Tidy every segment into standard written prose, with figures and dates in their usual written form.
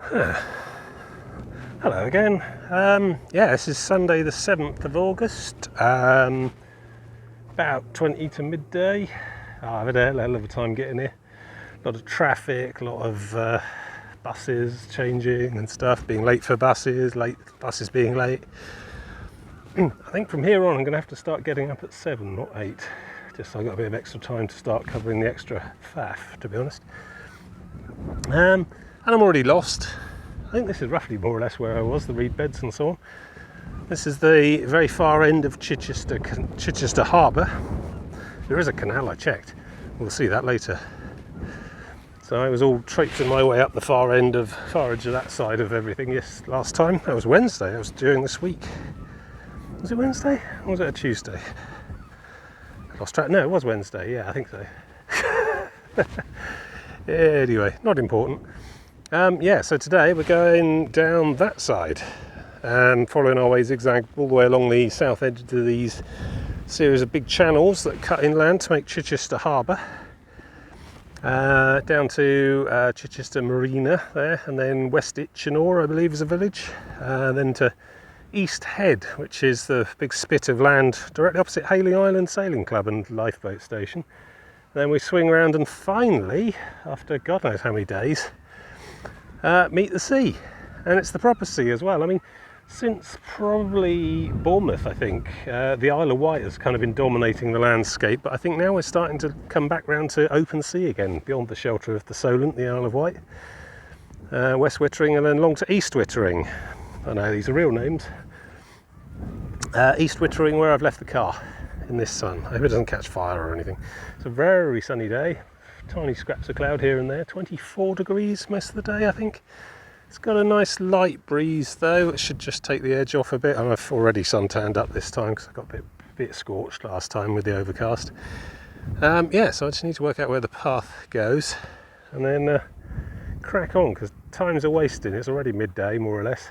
Hello again. Yeah, this is Sunday the 7th of August, about 20 to midday. I've had a hell of a time getting here. A lot of traffic, a lot of buses changing and stuff, being late for buses, buses being late. I think from here on I'm going to have to start getting up at 7, not 8, just so I've got a bit of extra time to start covering the extra faff, to be honest. And I'm already lost. I think this is roughly more or less where I was, the reed beds and so on. This is the very far end of Chichester Harbour. There is a canal, I checked. We'll see that later. So I was all traipsing my way up the far edge of that side of everything last time. That was Wednesday, that was during this week. Was it Wednesday? Or was it a Tuesday? I lost track. No, it was Wednesday, yeah, I think so. Anyway, not important. Yeah, so today we're going down that side and following our way zigzag all the way along the south edge of these series of big channels that cut inland to make Chichester Harbour, down to Chichester Marina there, and then West Itchenor, I believe, is a village, then to East Head, which is the big spit of land directly opposite Hayling Island Sailing Club and lifeboat station. Then we swing around and finally, after God knows how many days, meet the sea. And it's the proper sea as well. I mean, since probably Bournemouth, I think, the Isle of Wight has kind of been dominating the landscape, but I think now we're starting to come back round to open sea again, beyond the shelter of the Solent, the Isle of Wight, West Wittering, and then along to East Wittering. I know these are real names. East Wittering, where I've left the car in this sun. I hope it doesn't catch fire or anything. It's a very sunny day. Tiny scraps of cloud here and there. 24 degrees most of the day, I think. It's got a nice light breeze though. It should just take the edge off a bit. I've already suntanned up this time because I got a bit scorched last time with the overcast. Yeah, so I just need to work out where the path goes and then crack on, because time's a wasting. It's already midday, more or less.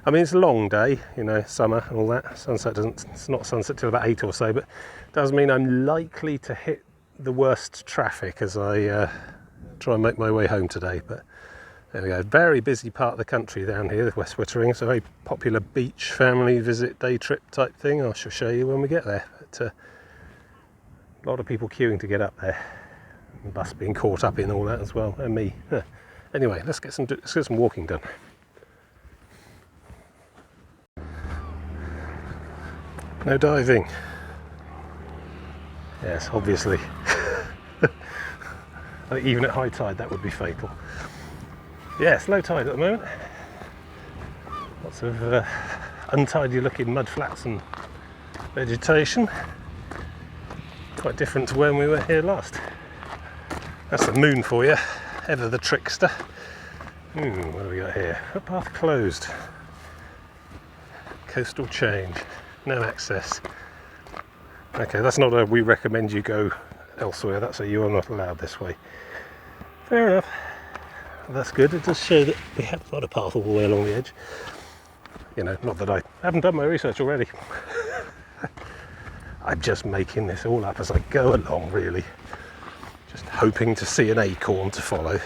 I mean, it's a long day, you know, summer and all that. It's not sunset till about 8 or so, but it does mean I'm likely to hit the worst traffic as I try and make my way home today. But there we go. Very busy part of the country down here, West Wittering. It's a very popular beach, family visit, day trip type thing. I shall show you when we get there. But a lot of people queuing to get up there. The bus being caught up in all that as well, and me. Anyway, let's get some walking done. No diving. Yes, obviously. I think even at high tide that would be fatal. Yes, low tide at the moment. Lots of untidy looking mud flats and vegetation. Quite different to when we were here last. That's the moon for you, ever the trickster. What do we got here? Footpath closed. Coastal change. No access. Okay, that's not a we recommend you go elsewhere, that's a you are not allowed this way. Fair enough. That's good. It does show that we have got a path all the way along the edge. You know, not that I haven't done my research already. I'm just making this all up as I go along, really. Just hoping to see an acorn to follow.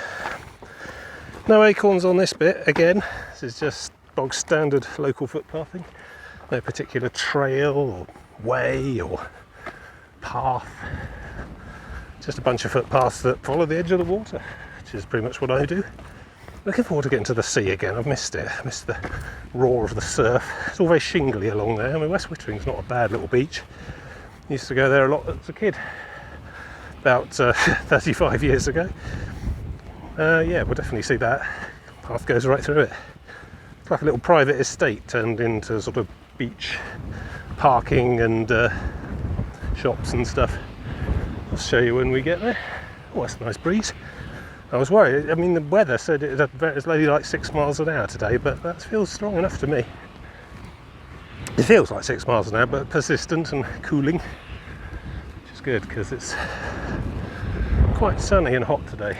No acorns on this bit, again. This is just bog standard local footpathing. No particular trail or way or path. Just a bunch of footpaths that follow the edge of the water, which is pretty much what I do. Looking forward to getting to the sea again. I've missed it. I missed the roar of the surf. It's all very shingly along there. I mean, West Wittering's not a bad little beach. Used to go there a lot as a kid, about 35 years ago. Yeah, we'll definitely see that. Path goes right through it. It's like a little private estate turned into sort of beach parking and shops and stuff. I'll show you when we get there. Oh, that's a nice breeze. I was worried. I mean, the weather said it's only like 6 miles an hour today, but that feels strong enough to me. It feels like 6 miles an hour, but persistent and cooling, which is good because it's quite sunny and hot today.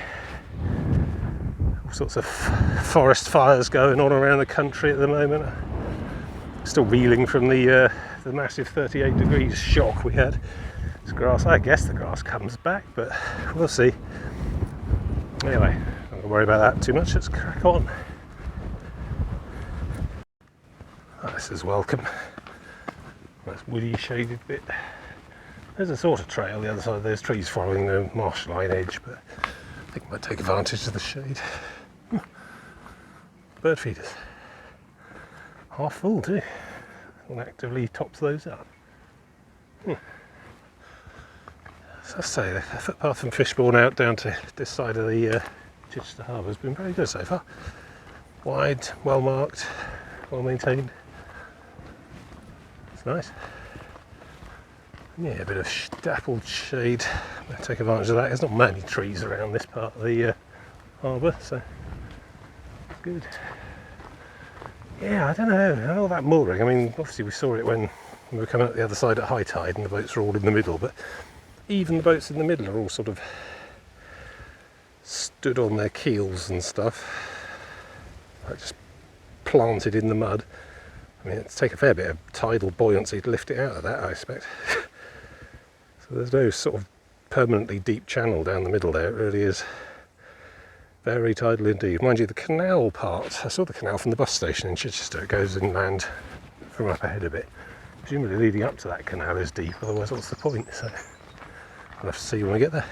All sorts of forest fires going on around the country at the moment. Still reeling from the massive 38 degrees shock we had. This grass, I guess the grass comes back, but we'll see. Anyway, I'll Don't worry about that too much, let's crack on. Oh, this is welcome. Nice woody shaded bit. There's a sort of trail the other side, there's trees following the marshline edge, but I think I might take advantage of the shade. Bird feeders. Half full too. And actively tops those up. So I say, the footpath from Fishbourne out down to this side of the Chichester Harbour has been very good so far. Wide, well marked, well maintained. It's nice. Yeah, a bit of dappled shade. I'll take advantage of that. There's not many trees around this part of the harbour, so it's good. Yeah, I don't know, all that mooring, I mean, obviously we saw it when we were coming up the other side at high tide and the boats were all in the middle, but even the boats in the middle are all sort of stood on their keels and stuff, like just planted in the mud. I mean, it'd take a fair bit of tidal buoyancy to lift it out of that, I expect. So there's no sort of permanently deep channel down the middle there, it really is very tidal indeed. Mind you, the canal part, I saw the canal from the bus station in Chichester, it goes inland from up ahead a bit. Presumably leading up to that canal is deep, otherwise what's the point? So I'll have to see when we get there.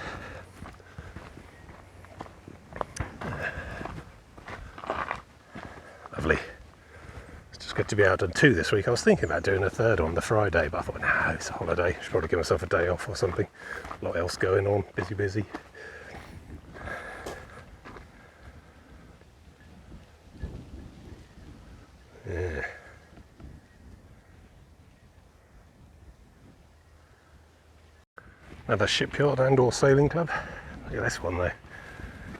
Lovely. It's just good to be out on 2 this week. I was thinking about doing a third on the Friday, but I thought, no, it's a holiday. I should probably give myself a day off or something. A lot else going on, busy. Yeah. Another shipyard and or sailing club. Look at this one though.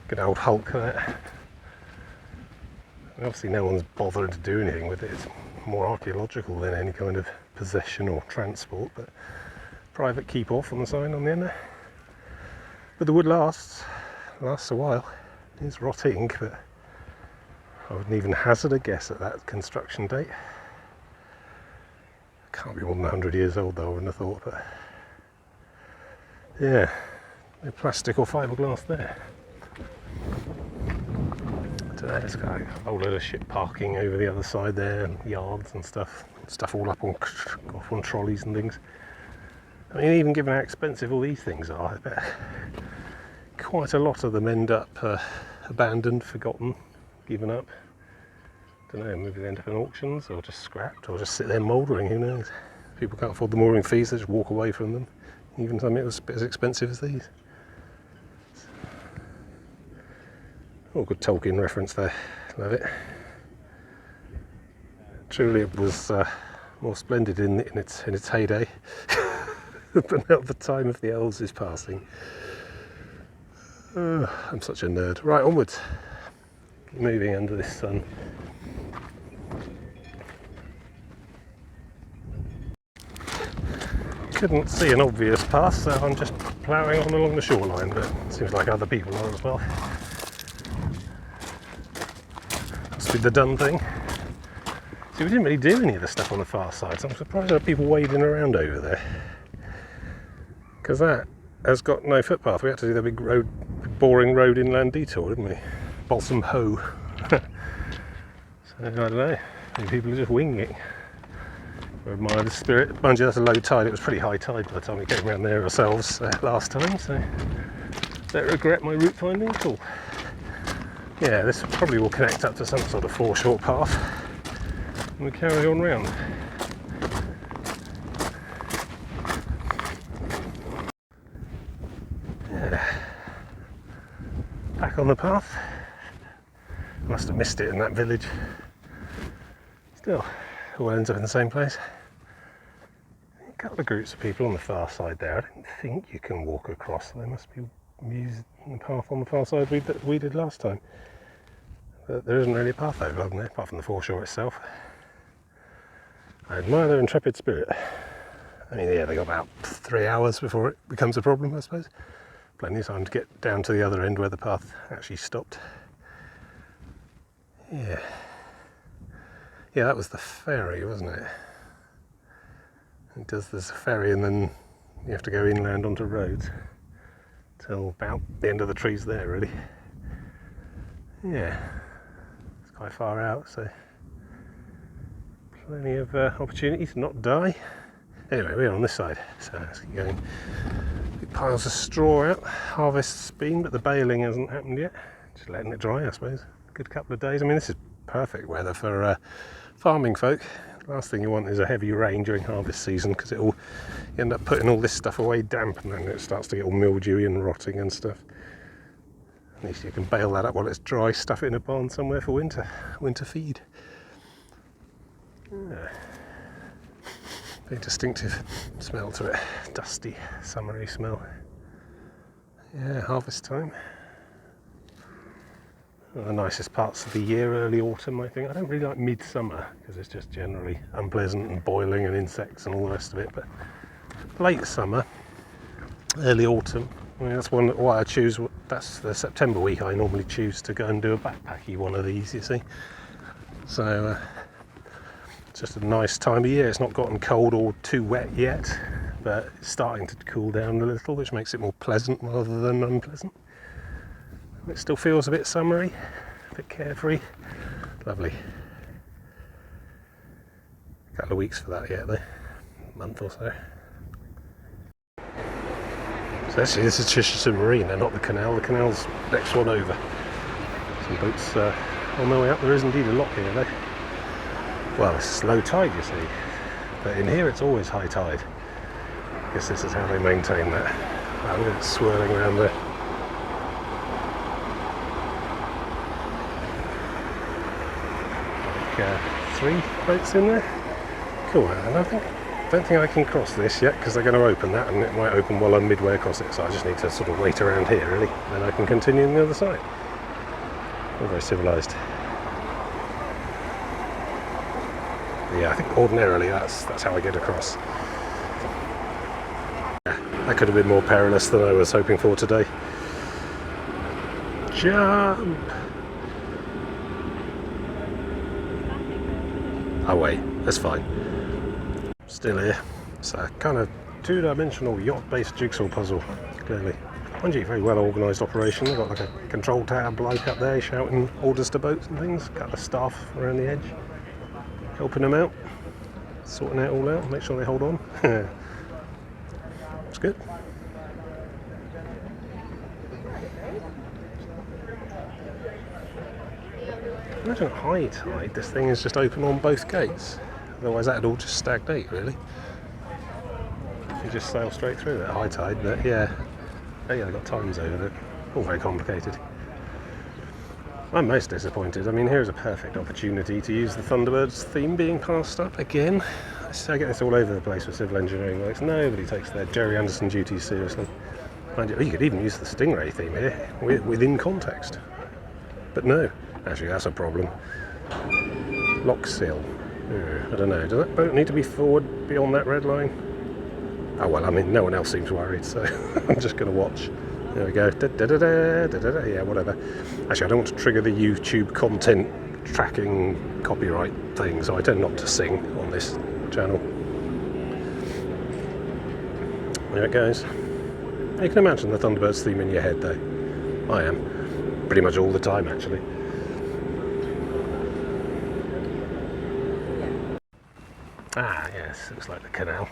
Good old hulk there. Obviously no one's bothered to do anything with it. It's more archaeological than any kind of possession or transport, but private keep off on the sign on the end there. But the wood lasts a while. It's rotting, but I wouldn't even hazard a guess at that construction date. Can't be more than 100 years old though, I wouldn't have thought, but yeah, no plastic or fiberglass there. I don't know, there's got a whole load of ship parking over the other side there, and yards and stuff all up on, off on trolleys and things. I mean, even given how expensive all these things are, I bet quite a lot of them end up abandoned, forgotten, given up. Don't know, maybe they end up in auctions or just scrapped or just sit there mouldering, who knows. People can't afford the mooring fees, they just walk away from them, even something that's as expensive as these. Oh, good Tolkien reference there, love it. Truly it was more splendid in its heyday, but now the time of the elves is passing. I'm such a nerd. Right, onwards. Keep moving under this sun. Couldn't see an obvious path, so I'm just ploughing on along the shoreline, but it seems like other people are as well. Must be the done thing. See, we didn't really do any of the stuff on the far side, so I'm surprised there are people wading around over there. Because that has got no footpath. We had to do the big road, boring road inland detour, didn't we? Balsam Hoe. So I don't know, maybe people are just winging it. We admire the spirit. Mind you, that's a low tide. It was pretty high tide by the time we came around there ourselves last time, so don't regret my route finding at all. Yeah, this probably will connect up to some sort of foreshore path, and we carry on round. Yeah. Back on the path. Must have missed it in that village. Still, it all ends up in the same place. A couple of groups of people on the far side there. I don't think you can walk across. There must be the path on the far side we did last time. But there isn't really a path over along there, apart from the foreshore itself. I admire their intrepid spirit. I mean, yeah, they got about 3 hours before it becomes a problem, I suppose. Plenty of time to get down to the other end where the path actually stopped. Yeah. Yeah, that was the ferry, wasn't it? It does this ferry and then you have to go inland onto roads till about the end of the trees there, really. yeah, it's quite far out, so plenty of opportunity to not die. Anyway, we're on this side, so let's keep going. Big piles of straw out, harvest's been, but the baling hasn't happened yet. Just letting it dry, I suppose. Good couple of days. I mean, this is perfect weather for farming folk. Last thing you want is a heavy rain during harvest season, because you end up putting all this stuff away damp, and then it starts to get all mildewy and rotting and stuff. At least you can bale that up while it's dry, stuff it in a barn somewhere for winter feed. Yeah. Very distinctive smell to it, dusty, summery smell. Yeah, harvest time. One of the nicest parts of the year, early autumn, I think. I don't really like midsummer because it's just generally unpleasant and boiling and insects and all the rest of it. But late summer, early autumn, I mean, that's why I choose. That's the September week I normally choose to go and do a backpacky one of these, you see. So it's just a nice time of year. It's not gotten cold or too wet yet, but it's starting to cool down a little, which makes it more pleasant rather than unpleasant. It still feels a bit summery, a bit carefree. Lovely. A couple of weeks for that yet though, a month or so. So actually this is Chichester Marina, not the canal. The canal's next one over. Some boats on their way up. There is indeed a lock here though. Well, it's low tide you see, but in here it's always high tide. I guess this is how they maintain that. Wow, look at it swirling around there. Three boats in there. Cool. And I don't think I can cross this yet because they're going to open that, and it might open while I'm midway across it. So I just need to sort of wait around here, really, then I can continue on the other side. All very civilised. Yeah, I think ordinarily that's how I get across. Yeah, that could have been more perilous than I was hoping for today. Jump! Oh wait, that's fine. Still here. It's a kind of two-dimensional yacht-based jigsaw puzzle, clearly. Mind you, very well organised operation. They've got like a control tower bloke up there shouting orders to boats and things. A couple of staff around the edge, helping them out, sorting it all out, make sure they hold on. It's good. Imagine at high tide, this thing is just open on both gates. Otherwise that'd all just stagnate, really. If you just sail straight through at high tide, but yeah. Oh yeah, they've got times over it. All very complicated. I'm most disappointed. I mean, here's a perfect opportunity to use the Thunderbirds theme being passed up again. I get this all over the place with civil engineering works. Nobody takes their Jerry Anderson duties seriously. You could even use the Stingray theme here, within context. But no. Actually, that's a problem. Lock sill. I don't know. Does that boat need to be forward beyond that red line? Oh well, I mean, no one else seems worried, so I'm just going to watch. There we go. Yeah, whatever. Actually, I don't want to trigger the YouTube content tracking copyright thing, so I tend not to sing on this channel. There it goes. You can imagine the Thunderbirds theme in your head, though. I am. Pretty much all the time, actually. Ah, yes, looks like the canal.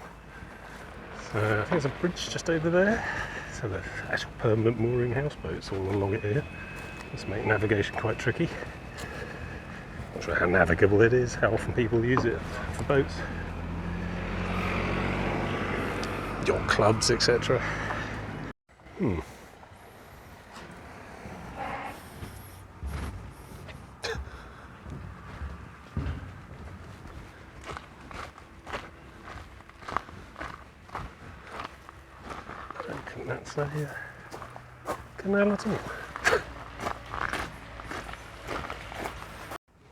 So I think there's a bridge just over there. So the actual permanent mooring houseboats all along it here. This makes navigation quite tricky. Not sure how navigable it is, how often people use it for boats. Yacht clubs, etc. That's a canal at all.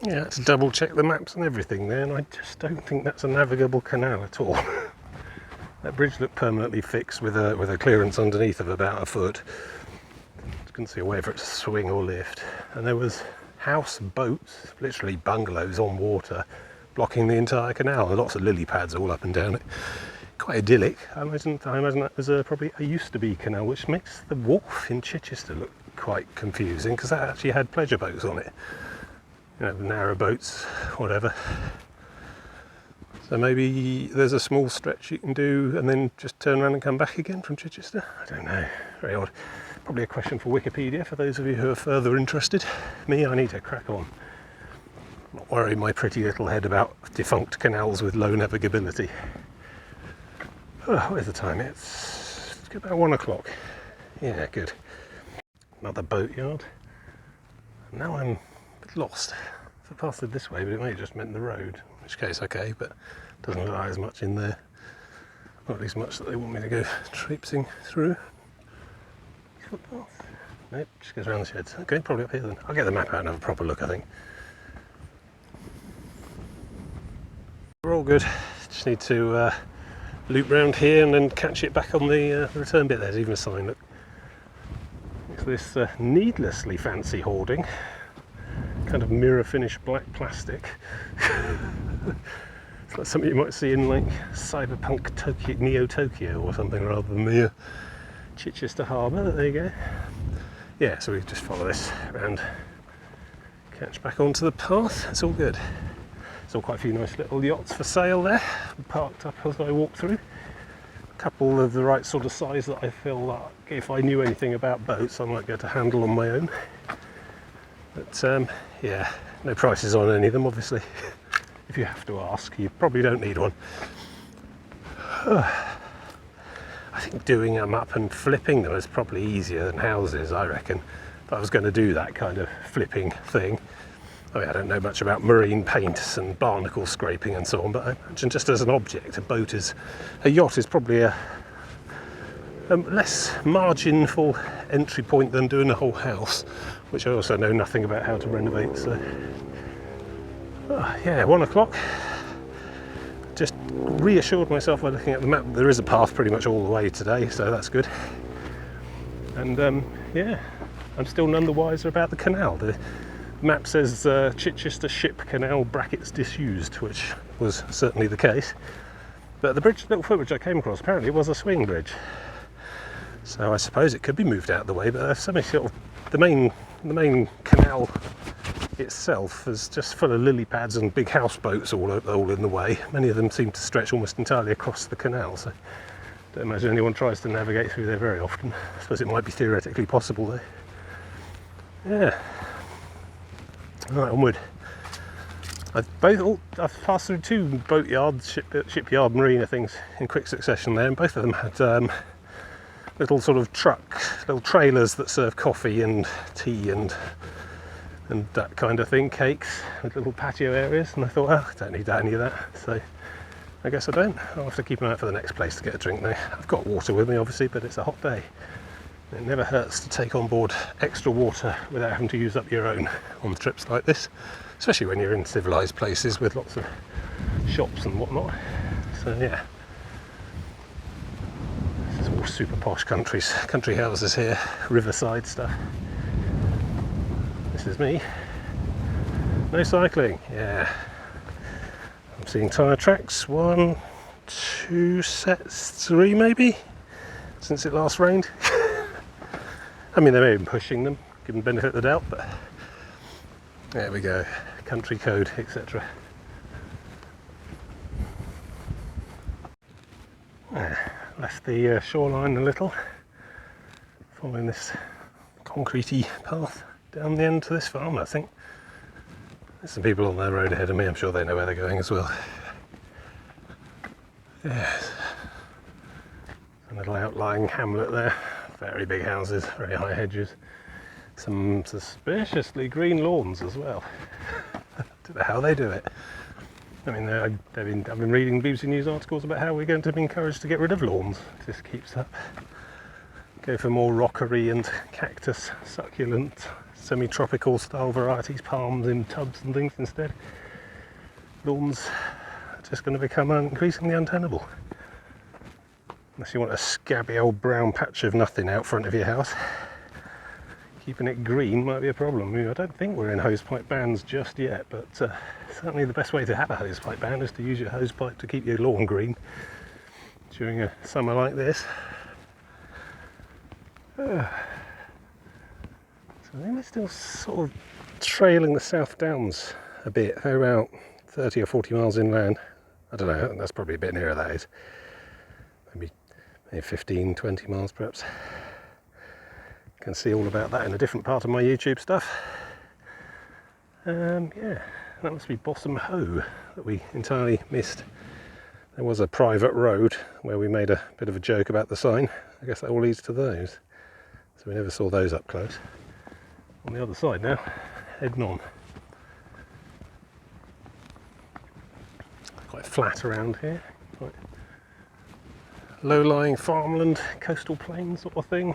Yeah, let's double check the maps and everything there, and I just don't think that's a navigable canal at all. That bridge looked permanently fixed with a clearance underneath of about a foot. You couldn't see a way for it to swing or lift. And there was house boats, literally bungalows on water, blocking the entire canal, and lots of lily pads all up and down it. Quite idyllic. I imagine that was probably a used to be canal, which makes the wharf in Chichester look quite confusing because that actually had pleasure boats on it, you know, narrow boats, whatever. So maybe there's a small stretch you can do and then just turn around and come back again from Chichester. I don't know, very odd. Probably a question for Wikipedia for those of you who are further interested. Me, I need to crack on. Not worry my pretty little head about defunct canals with low navigability. Oh, where's the time? It's about 1 o'clock. Yeah, good. Another boatyard. Now I'm a bit lost. I passed it this way, but it may have just meant the road. In which case, okay, but doesn't look like there's much in there. Or at least much that they want me to go traipsing through. Footpath? Nope, just goes around the sheds. Okay, probably up here then. I'll get the map out and have a proper look, I think. We're all good. Just need to loop round here and then catch it back on the return bit. There's even a sign, look. It's this needlessly fancy hoarding. Kind of mirror finish black plastic. It's like something you might see in like cyberpunk Tokyo, Neo Tokyo or something, rather than the Chichester Harbour. There you go. Yeah, so we just follow this around, catch back onto the path. It's all good. Saw quite a few nice little yachts for sale there, parked up as I walked through. A couple of the right sort of size that I feel like if I knew anything about boats I might be able to handle on my own. But yeah, no prices on any of them obviously. If you have to ask, you probably don't need one. I think doing them up and flipping them is probably easier than houses, I reckon. If I was going to do that kind of flipping thing. I mean, I don't know much about marine paints and barnacle scraping and so on, but I imagine just as an object, a yacht is probably a less marginful entry point than doing a whole house, which I also know nothing about how to renovate. So, yeah, 1 o'clock. Just reassured myself by looking at the map that there is a path pretty much all the way today, so that's good. And yeah, I'm still none the wiser about the canal. The map says Chichester Ship Canal brackets disused, which was certainly the case. But the bridge, little footbridge I came across, apparently was a swing bridge. So I suppose it could be moved out of the way, but there's something sort of the main canal itself is just full of lily pads and big houseboats all in the way. Many of them seem to stretch almost entirely across the canal, so I don't imagine anyone tries to navigate through there very often. I suppose it might be theoretically possible though. Yeah. Right, onward. I've passed through 2 boatyards, shipyard marina things in quick succession there, and both of them had little sort of little trailers that serve coffee and tea and that kind of thing, cakes, with little patio areas, and I thought, well, I don't need any of that, so I guess I don't. I'll have to keep an eye out for the next place to get a drink there. I've got water with me obviously, but it's a hot day. It never hurts to take on board extra water without having to use up your own on trips like this, especially when you're in civilised places with lots of shops and whatnot. So yeah, this is all super posh country houses here, riverside stuff. This is me. No cycling, yeah. I'm seeing tyre tracks, 1, 2 sets, 3 maybe, since it last rained. I mean, they may have been pushing them, given the benefit of the doubt, but there we go, country code, etc. Left the shoreline a little, following this concretey path down the end to this farm, I think. There's some people on their road ahead of me, I'm sure they know where they're going as well. Yes. A little outlying hamlet there. Very big houses, very high hedges. Some suspiciously green lawns as well. Don't know how they do it. I mean, I've been reading BBC News articles about how we're going to be encouraged to get rid of lawns. This keeps up. Go for more rockery and cactus, succulent, semi-tropical style varieties, palms in tubs and things instead. Lawns are just going to become increasingly untenable. Unless you want a scabby old brown patch of nothing out front of your house. Keeping it green might be a problem. I don't think we're in hosepipe bans just yet, but certainly the best way to have a hosepipe ban is to use your hosepipe to keep your lawn green during a summer like this. So I think we're still sort of trailing the South Downs a bit. They're about 30 or 40 miles inland. I don't know, that's probably a bit nearer, that is. Maybe 15, 20 miles perhaps. You can see all about that in a different part of my YouTube stuff. Yeah, that must be Bossum Hoe that we entirely missed. There was a private road where we made a bit of a joke about the sign. I guess that all leads to those. So we never saw those up close. On the other side now, heading on. Quite flat around here. Quite low-lying farmland, coastal plain sort of thing.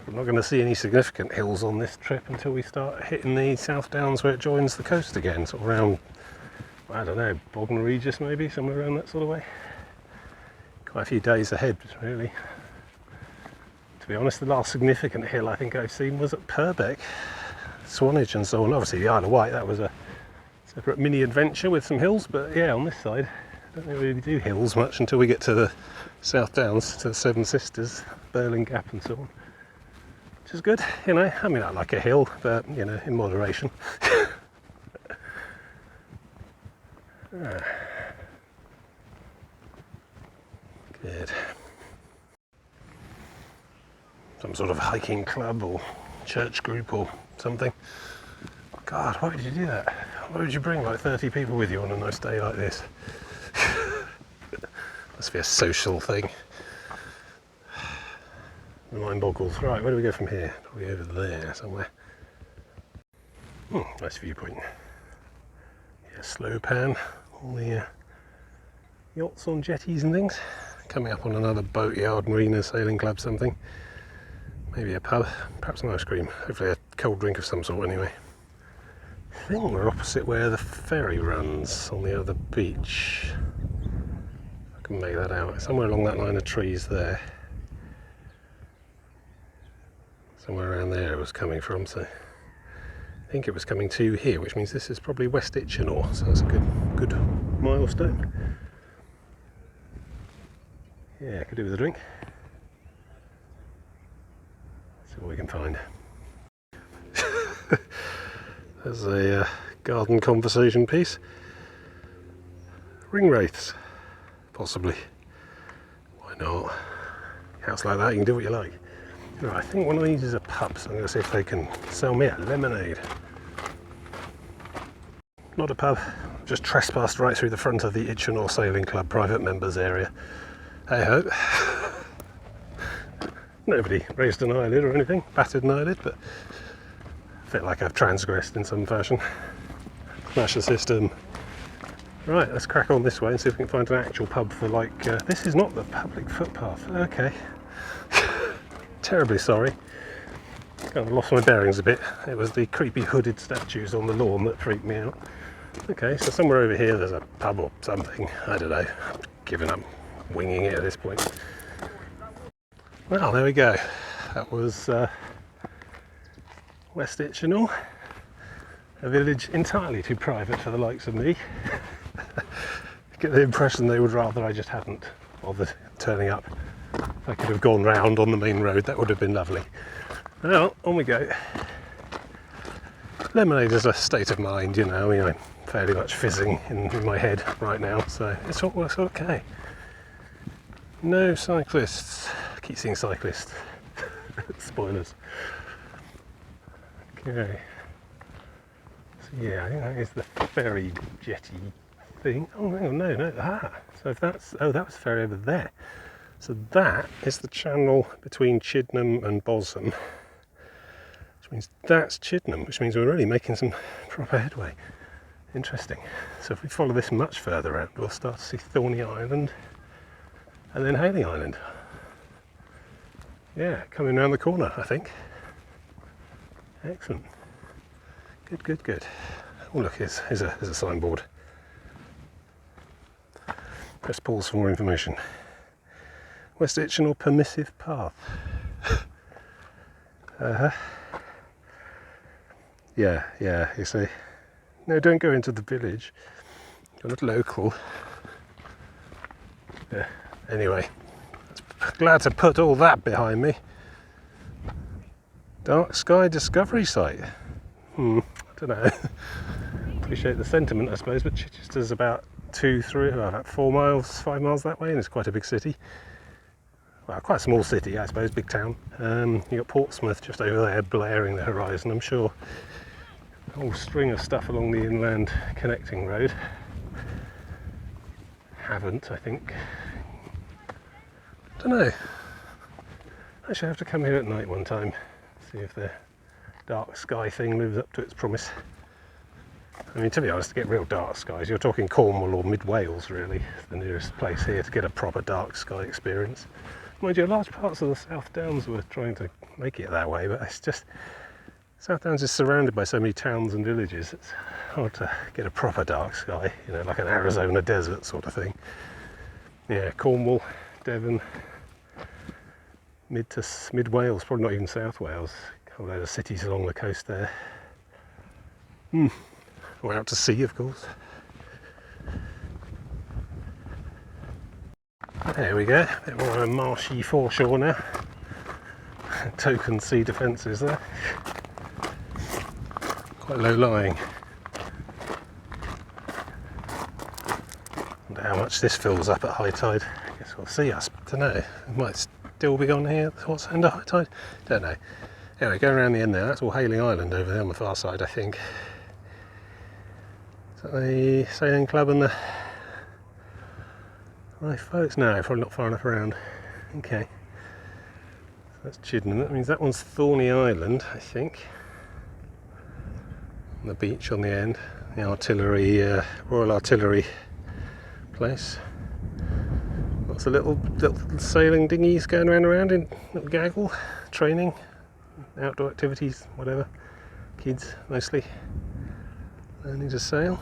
I'm not going to see any significant hills on this trip until we start hitting the South Downs where it joins the coast again, sort of around, I don't know, Bognor Regis maybe, somewhere around that sort of way. Quite a few days ahead, really. To be honest, the last significant hill I think I've seen was at Purbeck, Swanage and so on. Obviously the Isle of Wight, that was a separate mini adventure with some hills, but yeah, on this side, I don't really do hills much until we get to the South Downs, to the Seven Sisters, Burling Gap and so on. Which is good, you know. I mean, I like a hill, but, you know, in moderation. Good. Some sort of hiking club or church group or something. God, why would you do that? Why would you bring like 30 people with you on a nice day like this? Must be a social thing. The mind boggles. Right, where do we go from here? Probably over there somewhere. Nice viewpoint. Yeah, slow pan. All the yachts on jetties and things. Coming up on another boatyard, marina, sailing club, something. Maybe a pub, perhaps an ice cream. Hopefully a cold drink of some sort anyway. I think we're opposite where the ferry runs on the other beach. I can make that out. Somewhere along that line of trees there. Somewhere around there it was coming from, so I think it was coming to here, which means this is probably West Itchenor, so that's a good milestone. Yeah, could do with a drink. See what we can find. There's a garden conversation piece. Ring wraiths, possibly. Why not? House like that, you can do what you like. Right, I think one of these is a pub, so I'm going to see if they can sell me a lemonade. Not a pub, just trespassed right through the front of the Itchenor Sailing Club private members area. Hey ho. Nobody raised an eyelid or anything, batted an eyelid, but I feel like I've transgressed in some fashion. Smash the system. Right, let's crack on this way and see if we can find an actual pub for like, this is not the public footpath, okay. Terribly sorry. Kind of lost my bearings a bit. It was the creepy hooded statues on the lawn that freaked me out. Okay, so somewhere over here there's a pub or something. I don't know. I'm giving up winging it at this point. Well, there we go. That was West Itchenor, a village entirely too private for the likes of me. Get the impression they would rather I just hadn't bothered turning up. If I could have gone round on the main road, that would have been lovely. Well, on we go. Lemonade is a state of mind, you know. I mean, I'm fairly much fizzing in my head right now, so it's all okay. No cyclists. I keep seeing cyclists. Spoilers. Okay. So yeah, I think that is the ferry jetty thing. Oh, hang on, no. So if that's, oh, that was the ferry over there. So that is the channel between Chiddenham and Bosham, which means that's Chiddenham, which means we're really making some proper headway. Interesting. So if we follow this much further out, we'll start to see Thorney Island and then Hailing Island. Yeah, coming around the corner, I think. Excellent. Good. Oh look, here's a signboard. Press pause for more information. West Itchenor Permissive Path. Yeah, you see. No, don't go into the village. You're not local. Anyway, glad to put all that behind me. Dark sky discovery site. I don't know. Appreciate the sentiment, I suppose, but Chichester's about 4 miles, 5 miles that way, and it's quite a big city. Well, quite a small city, I suppose, big town. You got Portsmouth just over there, blaring the horizon. I'm sure a whole string of stuff along the inland connecting road. Haven't, I think. Don't know. Actually, I have to come here at night one time, see if the dark sky thing lives up to its promise. I mean, to be honest, to get real dark skies, you're talking Cornwall or mid Wales, really, the nearest place here to get a proper dark sky experience. Mind you, large parts of the South Downs were trying to make it that way, but it's just, South Downs is surrounded by so many towns and villages, it's hard to get a proper dark sky, you know, like an Arizona desert sort of thing. Yeah, Cornwall, Devon, mid Wales, probably not even South Wales, a whole load of cities along the coast there. Or out to sea, of course. There we go, a bit more of a marshy foreshore now. Token sea defences there. Quite low lying. Wonder how much this fills up at high tide. I guess we'll see. I don't know. It might still be on here. What's under high tide? Don't know. Anyway, going around the end there, that's all Hailing Island over there on the far side, I think. Is that the sailing club and the lifeboats? No, probably not far enough around. Okay. So that's Chidenham. That means that one's Thorney Island, I think. And the beach on the end. The artillery, Royal Artillery place. Lots of little sailing dinghies going around in little gaggle, training, outdoor activities, whatever. Kids mostly learning to sail.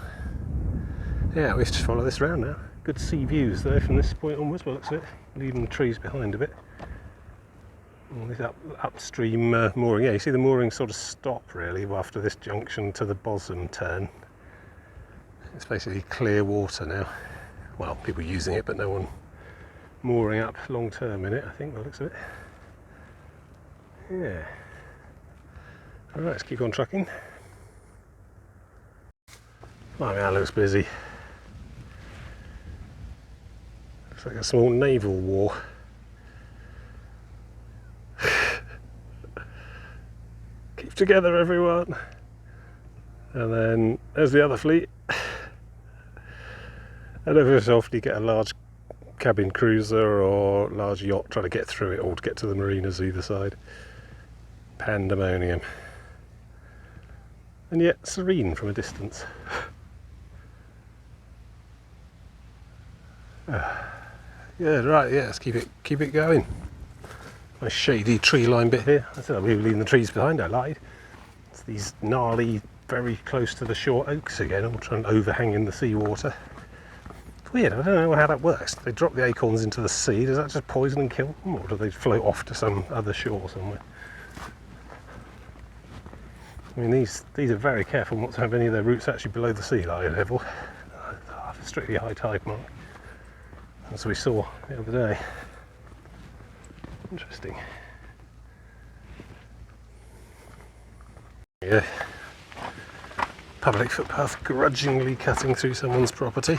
Yeah, we have to follow this round now. Good sea views though from this point onwards, by the looks of it, leaving the trees behind a bit. All this upstream mooring. Yeah, you see the moorings sort of stop really after this junction to the Bosom turn. It's basically clear water now. Well, people using it, but no one mooring up long term in it, I think, by the looks of it. Yeah. Alright, let's keep on trucking. Oh, that looks busy. Looks like a small naval war. Keep together, everyone. And then there's the other fleet. And every so often you get a large cabin cruiser or large yacht trying to get through it all to get to the marinas either side. Pandemonium. And yet serene from a distance. Yeah, right, yeah, let's keep it going. Nice shady tree line bit here. I said we were leaving the trees behind, I lied. It's these gnarly, very close to the shore oaks again, all trying to overhang in the seawater. It's weird, I don't know how that works. They drop the acorns into the sea, does that just poison and kill them, or do they float off to some other shore somewhere? I mean, these are very careful not to have any of their roots actually below the sea level. Strictly high tide mark, as we saw the other day. Interesting. Yeah. Public footpath grudgingly cutting through someone's property.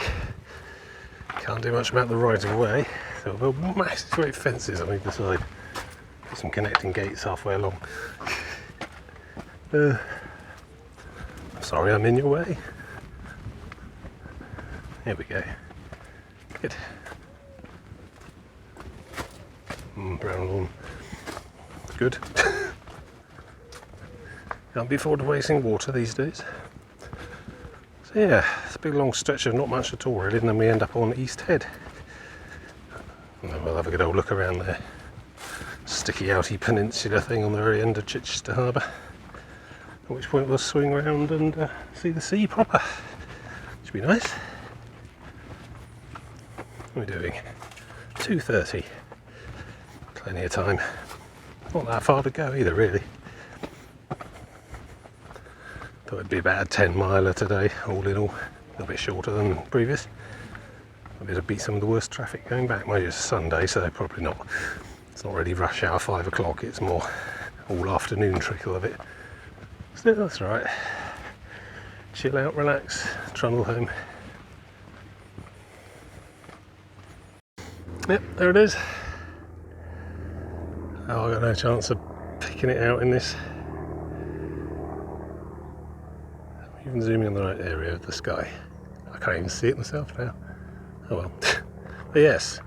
Can't do much about the right of way. So we'll build massive great fences on either side. Got some connecting gates halfway along. I'm sorry I'm in your way. Here we go. Good. Brown lawn. Good. Can't be afforded wasting water these days. So yeah, it's a big long stretch of not much at all really, and then we end up on East Head. And then we'll have a good old look around there. Sticky outy peninsula thing on the very end of Chichester Harbour. At which point we'll swing around and see the sea proper. Should be nice. What are we doing? 2:30. Plenty of time. Not that far to go either, really. Thought it'd be about a 10-miler today, all in all. A little bit shorter than previous. Maybe it'll beat some of the worst traffic going back. Maybe it's Sunday, so probably not. It's not really rush hour 5 o'clock. It's more all afternoon trickle of it. So that's right. Chill out, relax, trundle home. Yep, there it is. Oh, I've got no chance of picking it out in this. Even zooming on the right area of the sky. I can't even see it myself now. Oh well. But yes,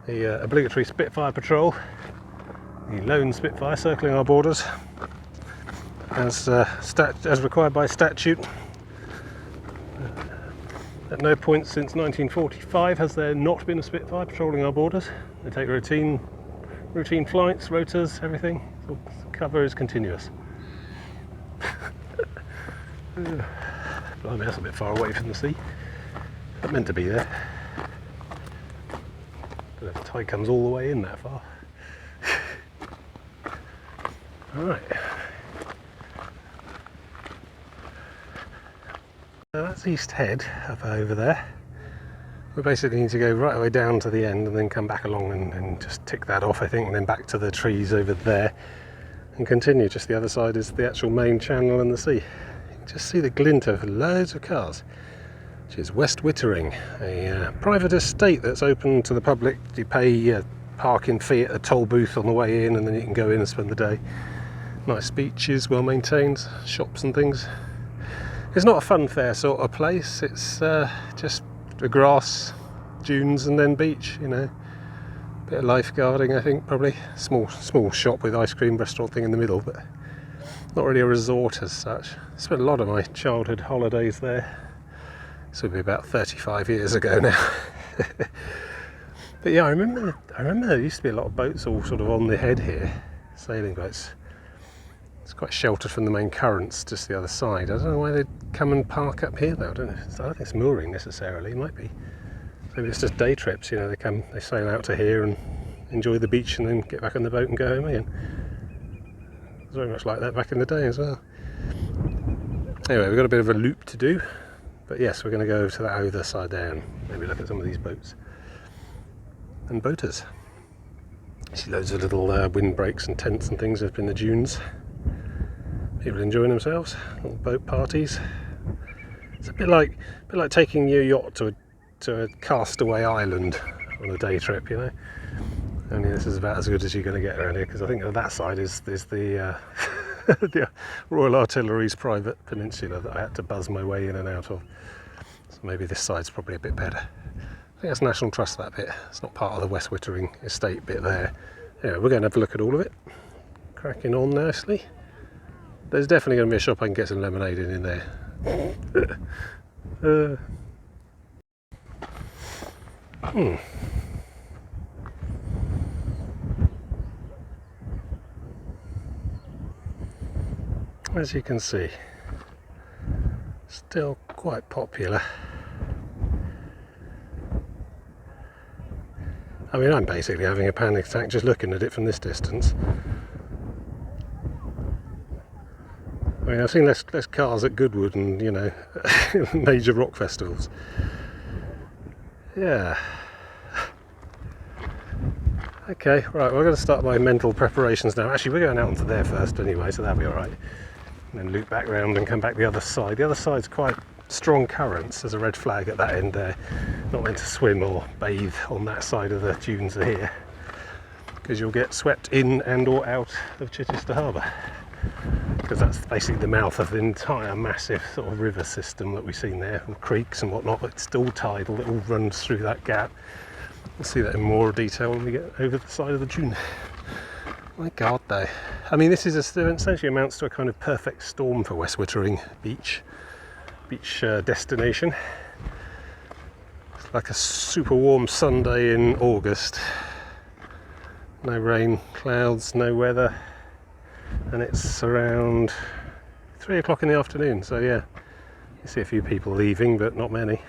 the obligatory Spitfire patrol, the lone Spitfire circling our borders, as required by statute. At no point since 1945 has there not been a Spitfire patrolling our borders. They take routine flights, rotors, everything. So cover is continuous. Blimey, that's a bit far away from the sea. Not meant to be there. But if the tide comes all the way in that far. Alright. Now that's East Head up over there. We basically need to go right away down to the end and then come back along and just tick that off, I think, and then back to the trees over there and continue. Just the other side is the actual main channel and the sea. You can just see the glint of loads of cars, which is West Wittering, a private estate that's open to the public. You pay a parking fee at a toll booth on the way in, and then you can go in and spend the day. Nice beaches, well maintained, shops and things. It's not a fun fair sort of place. It's just the grass, dunes, and then beach. You know, bit of lifeguarding, I think, probably. Small shop with ice cream restaurant thing in the middle, but not really a resort as such. I spent a lot of my childhood holidays there. This would be about 35 years ago now. But yeah, I remember there used to be a lot of boats all sort of on the head here, sailing boats. It's quite sheltered from the main currents, just the other side. I don't know why they'd come and park up here though. I don't think it's mooring necessarily. It might be. Maybe it's just day trips. You know, they sail out to here and enjoy the beach and then get back on the boat and go home again. It was very much like that back in the day as well. Anyway, we've got a bit of a loop to do. But yes, we're going to go to that other side there and maybe look at some of these boats and boaters. See loads of little windbreaks and tents and things up in the dunes. People enjoying themselves, little boat parties. It's a bit like taking your yacht to a castaway island on a day trip, you know. Only this is about as good as you're going to get around here, because I think on that side is the the Royal Artillery's private peninsula that I had to buzz my way in and out of. So maybe this side's probably a bit better. I think that's National Trust, that bit. It's not part of the West Wittering estate bit there. Anyway, we're going to have a look at all of it. Cracking on nicely. There's definitely going to be a shop I can get some lemonade in there. As you can see, still quite popular. I mean, I'm basically having a panic attack just looking at it from this distance. I mean, I've seen less cars at Goodwood and, you know, major rock festivals. Yeah. Okay, right, we're going to start my mental preparations now. Actually, we're going out onto there first anyway, so that'll be alright. And then loop back round and come back the other side. The other side's quite strong currents. There's a red flag at that end there. Not meant to swim or bathe on that side of the dunes here, because you'll get swept in and or out of Chichester Harbour. Because that's basically the mouth of the entire massive sort of river system that we've seen there, and creeks and whatnot, but it's still tidal. It all runs through that gap. We'll see that in more detail when we get over the side of the dune. My God, though. I mean, this is essentially amounts to a kind of perfect storm for West Wittering beach destination. It's like a super warm Sunday in August. No rain, clouds, no weather. And it's around 3 o'clock in the afternoon, so yeah, you see a few people leaving, but not many.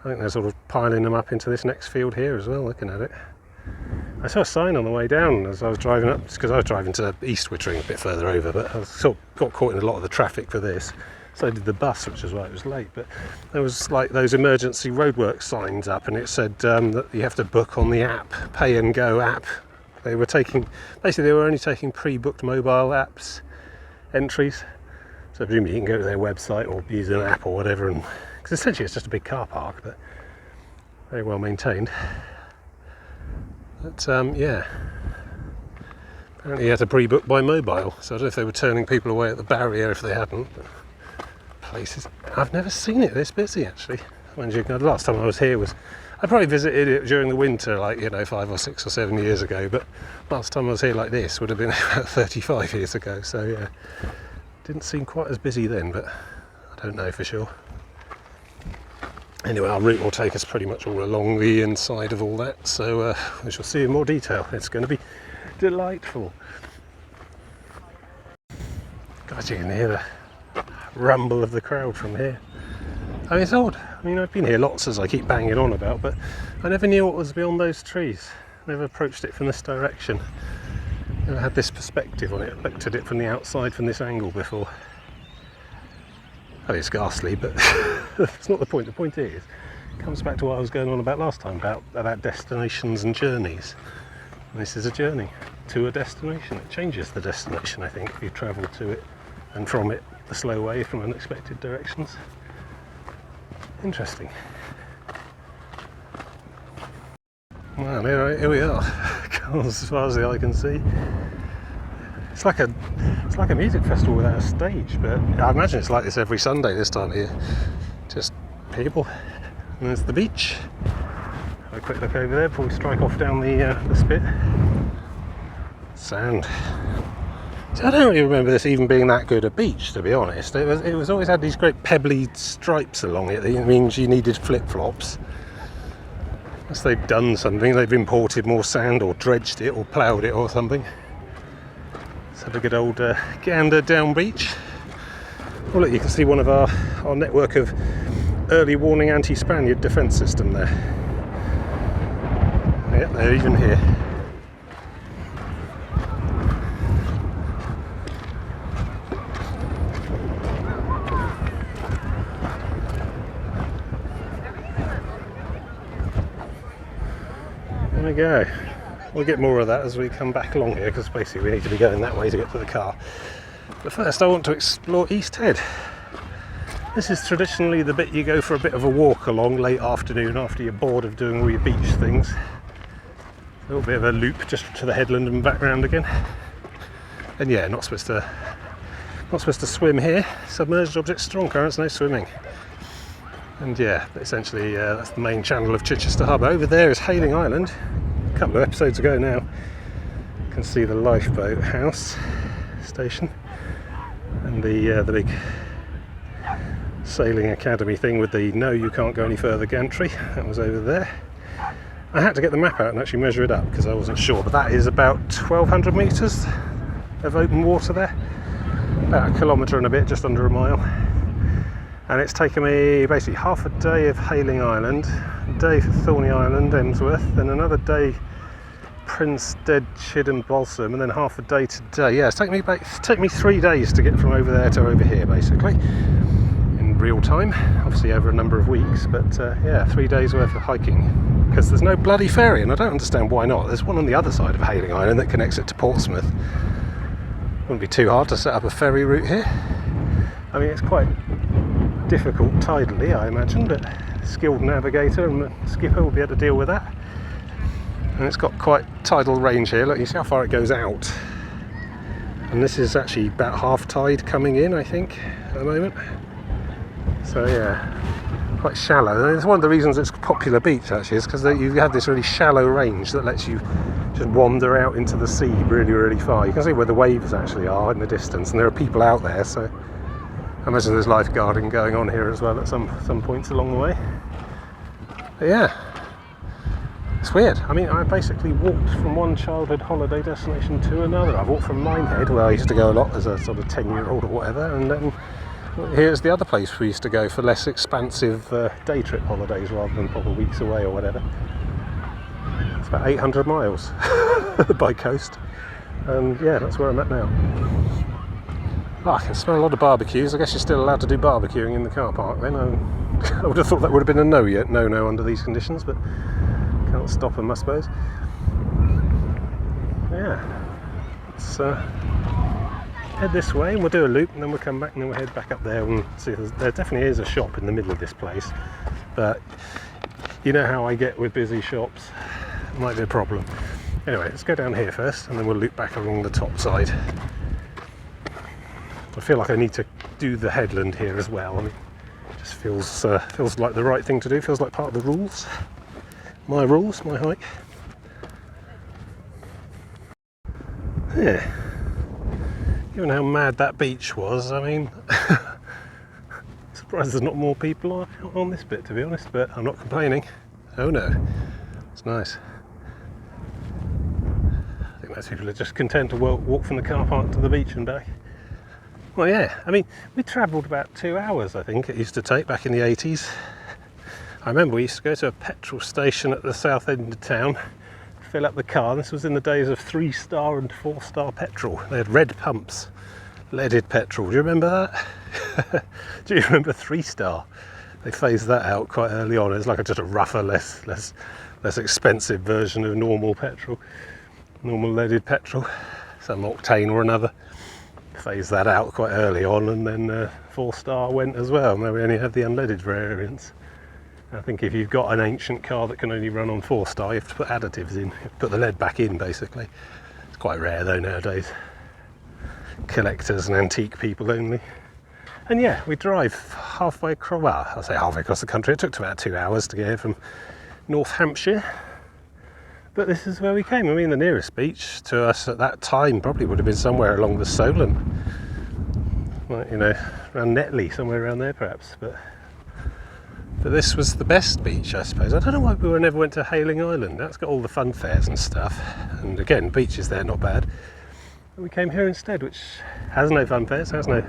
I think they're sort of piling them up into this next field here as well, looking at it. I saw a sign on the way down as I was driving up, because I was driving to East Wittering a bit further over, but I sort of got caught in a lot of the traffic for this. So did the bus, which is why it was late, but there was like those emergency roadworks signs up, and it said that you have to book on the app, Pay and Go app, They were taking, basically they were only taking pre-booked mobile apps entries. So presumably you can go to their website or use an app or whatever, and because essentially it's just a big car park, but very well maintained. But yeah, apparently you had to pre-book by mobile, so I don't know if they were turning people away at the barrier if they hadn't. But places, I've never seen it this busy actually. The last time I was here was, I probably visited it during the winter, like 5 or 6 or 7 years ago, but last time I was here like this would have been about 35 years ago, so yeah, didn't seem quite as busy then, but I don't know for sure. Anyway, our route will take us pretty much all along the inside of all that, so we shall see in more detail. It's going to be delightful. God, you can hear the rumble of the crowd from here. I mean, it's odd. I mean, I've been here lots, as I keep banging on about, but I never knew what was beyond those trees. Never approached it from this direction. Never had this perspective on it. Looked at it from the outside from this angle before. I mean, it's ghastly, but that's not the point. The point is, it comes back to what I was going on about last time, about destinations and journeys. And this is a journey to a destination. It changes the destination, I think, if you travel to it and from it the slow way from unexpected directions. Interesting. Well, here we are. As far as the eye can see. It's like a music festival without a stage, but I imagine it's like this every Sunday this time of year. Just people. And there's the beach. Have a quick look over there before we strike off down the spit. Sand. See, I don't really remember this even being that good a beach, to be honest. It was always had these great pebbly stripes along it. It means you needed flip-flops. Unless they've done something, they've imported more sand or dredged it or ploughed it or something. Let's have a good old gander down beach. Well, look, you can see one of our network of early warning anti-Spaniard defence system there. Yep, they're even here. There we go. We'll get more of that as we come back along here, because basically we need to be going that way to get to the car. But first I want to explore East Head. This is traditionally the bit you go for a bit of a walk along late afternoon after you're bored of doing all your beach things. A little bit of a loop just to the headland and back round again. And yeah, not supposed to swim here. Submerged objects, strong currents, no swimming. And yeah, essentially that's the main channel of Chichester Harbour. Over there is Hayling Island. A couple of episodes ago now. You can see the lifeboat house station and the big sailing academy thing with the no, you can't go any further gantry. That was over there. I had to get the map out and actually measure it up because I wasn't sure, but that is about 1,200 metres of open water there. About a kilometre and a bit, just under a mile. And it's taken me basically half a day of Hayling Island, a day for Thorney Island, Emsworth, then another day Prinstead, Chidham, Balsam, and then half a day today. Yeah, it's taken me 3 days to get from over there to over here, basically, in real time. Obviously over a number of weeks, but yeah, 3 days worth of hiking. Because there's no bloody ferry, and I don't understand why not. There's one on the other side of Hayling Island that connects it to Portsmouth. Wouldn't be too hard to set up a ferry route here. I mean, it's quite difficult tidally, I imagine, but a skilled navigator and the skipper will be able to deal with that. And it's got quite tidal range here. Look, you see how far it goes out. And this is actually about half tide coming in, I think, at the moment. So yeah, quite shallow. And it's one of the reasons it's a popular beach, actually, is because you have this really shallow range that lets you just wander out into the sea really, really far. You can see where the waves actually are in the distance, and there are people out there, so I imagine there's lifeguarding going on here as well at some points along the way. But yeah, it's weird. I mean, I basically walked from one childhood holiday destination to another. I've walked from Minehead, where I used to go a lot as a sort of 10-year-old or whatever, and then here's the other place we used to go for less expansive day trip holidays rather than proper weeks away or whatever. It's about 800 miles by coast, and yeah, that's where I'm at now. Oh, I can smell a lot of barbecues. I guess you're still allowed to do barbecuing in the car park then. I would have thought that would have been a no under these conditions, but can't stop them, I suppose. yeah, let's head this way and we'll do a loop and then we'll come back and then we'll head back up there and see. There definitely is a shop in the middle of this place, but you know how I get with busy shops, it might be a problem. Anyway, let's go down here first and then we'll loop back along the top side. I feel like I need to do the headland here as well. I mean, it just feels like the right thing to do, feels like part of the rules. My rules, my hike. Yeah. Given how mad that beach was, I mean, surprised there's not more people on this bit, to be honest, but I'm not complaining. Oh no, it's nice. I think most people are just content to walk from the car park to the beach and back. Well, yeah, I mean, we travelled about 2 hours, I think it used to take back in the 80s. I remember we used to go to a petrol station at the south end of town, fill up the car. This was in the days of 3-star and 4-star petrol. They had red pumps, leaded petrol. Do you remember that? Do you remember 3-star? They phased that out quite early on. It's like just a rougher, less expensive version of normal petrol, normal leaded petrol, some octane or another. Phased that out quite early on, and then 4-star went as well. Now we only have the unleaded variants. I think if you've got an ancient car that can only run on 4-star, you have to put additives in. You have to put the lead back in, basically. It's quite rare though nowadays. Collectors and antique people only. And yeah, we drive halfway across, well, I'll say halfway across the country. It took about 2 hours to get here from North Hampshire. But this is where we came. I mean, the nearest beach to us at that time probably would have been somewhere along the Solent. Like, you know, around Netley, somewhere around there perhaps. But this was the best beach, I suppose. I don't know why we never went to Hayling Island. That's got all the fun fairs and stuff. And again, beaches there, not bad. But we came here instead, which has no fun fairs, has no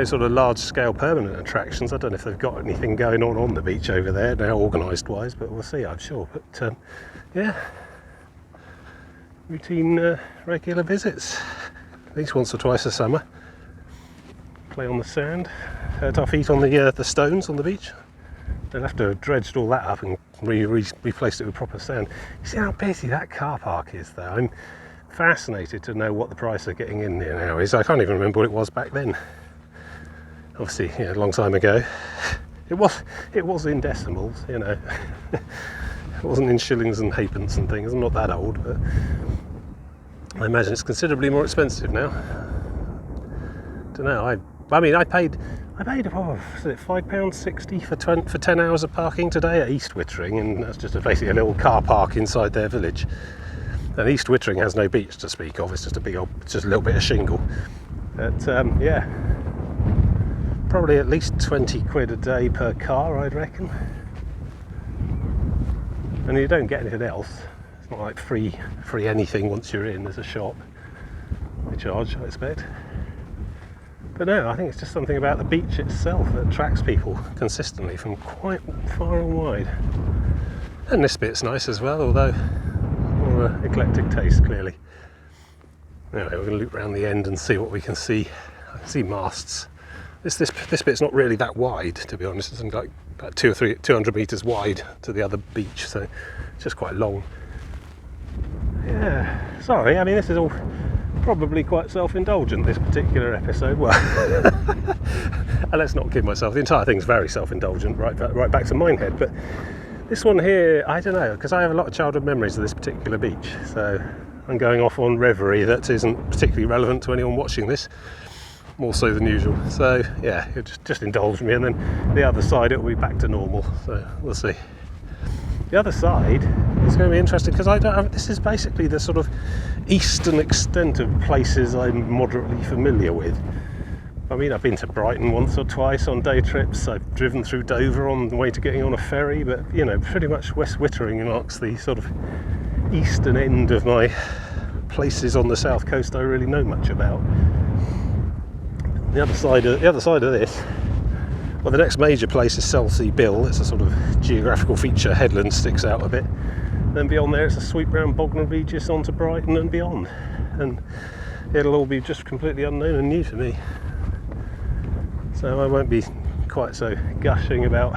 sort of large-scale permanent attractions. I don't know if they've got anything going on the beach over there now, organised-wise, but we'll see, I'm sure. But yeah, routine, regular visits, at least once or twice a summer. Play on the sand, hurt our feet on the stones on the beach. They'll have to have dredged all that up and replaced it with proper sand. You see how busy that car park is, though. I'm fascinated to know what the price of getting in there now is. I can't even remember what it was back then. Obviously, yeah, a long time ago. It was in decimals, you know. It wasn't in shillings and halfpence and things. I'm not that old, but I imagine it's considerably more expensive now. Don't know. I mean, I paid what was it, £5.60 for 10 hours of parking today at East Wittering, and that's just basically a little car park inside their village. And East Wittering has no beach to speak of. It's just just a little bit of shingle. But yeah. Probably at least 20 quid a day per car, I'd reckon. And you don't get anything else. It's not like free anything once you're in. There's a shop. They charge, I expect. But no, I think it's just something about the beach itself that attracts people consistently from quite far and wide. And this bit's nice as well, although more eclectic taste, clearly. Anyway, we're going to loop around the end and see what we can see. I can see masts. This bit's not really that wide, to be honest. It's like about 200 metres wide to the other beach, so it's just quite long. Yeah, sorry, I mean, this is all probably quite self-indulgent, this particular episode. Well, and let's not kid myself, the entire thing's very self-indulgent, right back to Minehead, but this one here, I don't know, because I have a lot of childhood memories of this particular beach, so I'm going off on reverie that isn't particularly relevant to anyone watching this. More so than usual, so yeah, it just indulge me, and then the other side it'll be back to normal, so we'll see. The other side is going to be interesting because this is basically the sort of eastern extent of places I'm moderately familiar with. I mean, I've been to Brighton once or twice on day trips. I've driven through Dover on the way to getting on a ferry, but you know, pretty much West Wittering marks the sort of eastern end of my places on the south coast I really know much about. The other side of this, well, the next major place is Selsey Bill. It's a sort of geographical feature. Headland sticks out a bit. Then beyond there, it's a sweep round Bognor Regis onto Brighton and beyond. And it'll all be just completely unknown and new to me. So I won't be quite so gushing about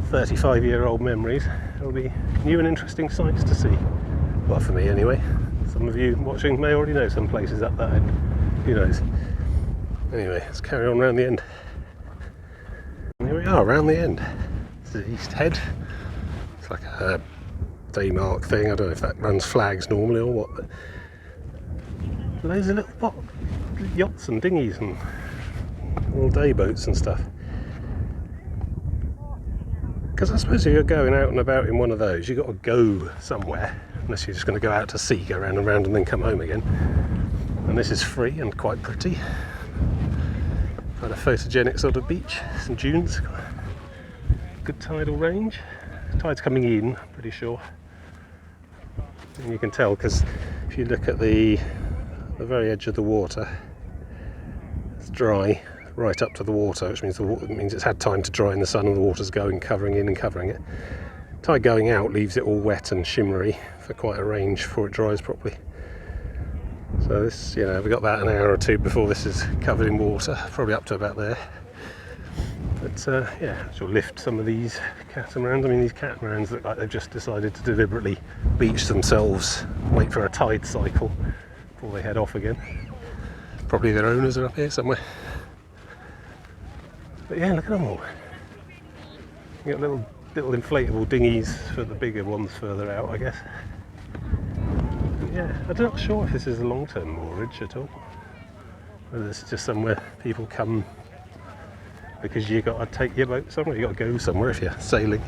35-year-old memories. It'll be new and interesting sights to see. Well, for me anyway. Some of you watching may already know some places up that end. Who knows? Anyway, let's carry on round the end. And here we are, round the end. This is East Head. It's like a daymark thing. I don't know if that runs flags normally or what, but loads of little yachts and dinghies and all day boats and stuff. Because I suppose if you're going out and about in one of those, you've got to go somewhere, unless you're just going to go out to sea, go round and round and then come home again. And this is free and quite pretty. Quite a photogenic sort of beach, some dunes, good tidal range. Tide's coming in, pretty sure. And you can tell because if you look at the very edge of the water, it's dry right up to the water, which means it's had time to dry in the sun and the water's going, covering in and covering it. Tide going out leaves it all wet and shimmery for quite a range before it dries properly. So this, you know, we've got about an hour or two before this is covered in water, probably up to about there. But yeah, she'll lift some of these catamarans. I mean, these catamarans look like they've just decided to deliberately beach themselves, wait for a tide cycle before they head off again. Probably their owners are up here somewhere. But yeah, look at them all. You got little inflatable dinghies for the bigger ones further out, I guess. Yeah, I'm not sure if this is a long-term moorage at all. Whether this is just somewhere people come because you got to take your boat somewhere, you got to go somewhere if you're sailing.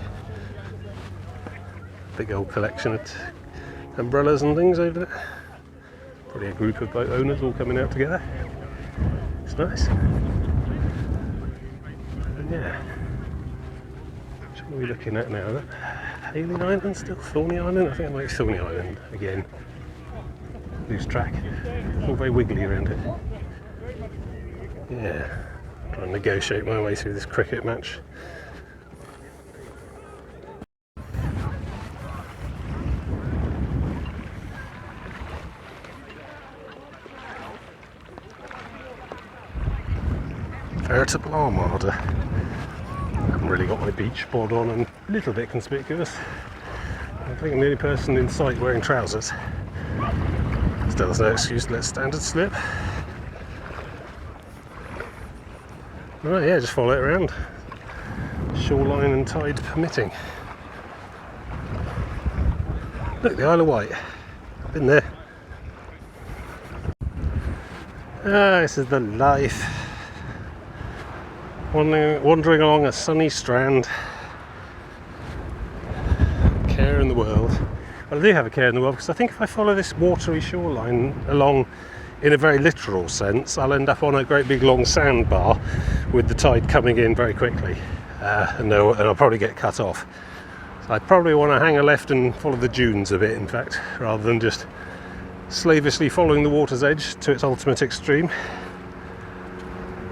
Big old collection of umbrellas and things over there. Probably a group of boat owners all coming out together. It's nice. And yeah. What are we looking at now? Hailing Island still? Thorny Island? I think it might be Thorny Island again. Lose track. It's all very wiggly around it. Yeah. Trying to negotiate my way through this cricket match. Veritable armada. I haven't really got my beach bod on and a little bit conspicuous. I think I'm the only person in sight wearing trousers. Still, there's no excuse to let standard slip. Right, yeah, just follow it around. Shoreline and tide permitting. Look, the Isle of Wight. Been there. Ah, this is the life. Wandering along a sunny strand. Care in the world. Well, I do have a care in the world because I think if I follow this watery shoreline along in a very literal sense, I'll end up on a great big long sandbar with the tide coming in very quickly, and I'll probably get cut off. So I probably want to hang a left and follow the dunes a bit, in fact, rather than just slavishly following the water's edge to its ultimate extreme.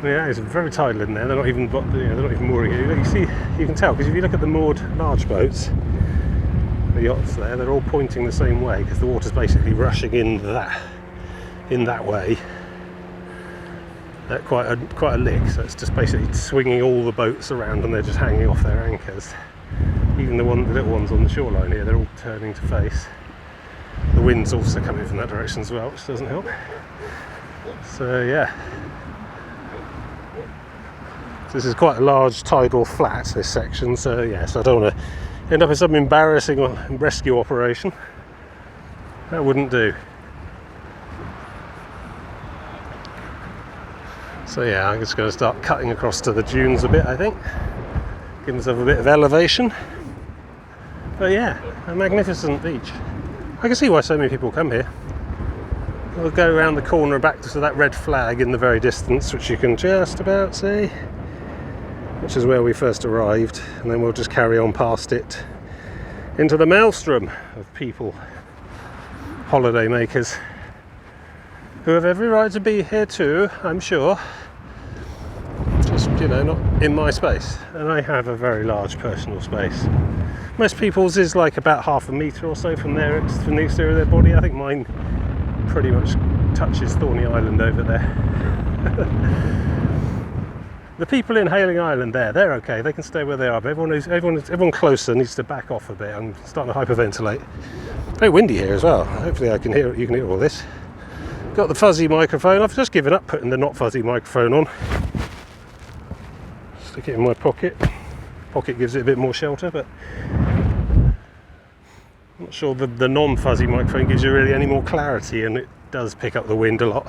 Yeah, it's very tidal in there. They're not even mooring it. You can tell because if you look at the moored large boats, the yachts there, they're all pointing the same way because the water's basically rushing in that way. Quite a lick, so it's just basically swinging all the boats around and they're just hanging off their anchors. Even the little ones on the shoreline here, they're all turning to face. The wind's also coming from that direction as well, which doesn't help. So yeah. This is quite a large tidal flat, this section, so yes, I don't want to end up in some embarrassing rescue operation. That wouldn't do. So yeah, I'm just going to start cutting across to the dunes a bit, I think. Give myself a bit of elevation. But yeah, a magnificent beach. I can see why so many people come here. We'll go around the corner back to that red flag in the very distance, which you can just about see, which is where we first arrived, and then we'll just carry on past it into the maelstrom of people, holiday makers, who have every right to be here too, I'm sure, just, you know, not in my space. And I have a very large personal space. Most people's is like about half a metre or so from the exterior of their body. I think mine pretty much touches Thorny Island over there. The people in Hailing Island they're okay, they can stay where they are, but everyone closer needs to back off a bit. I'm starting to hyperventilate. Very windy here as well. Hopefully you can hear all this. Got the fuzzy microphone. I've just given up putting the not fuzzy microphone on. Stick it in my pocket. Pocket gives it a bit more shelter, but I'm not sure the non-fuzzy microphone gives you really any more clarity, and it does pick up the wind a lot.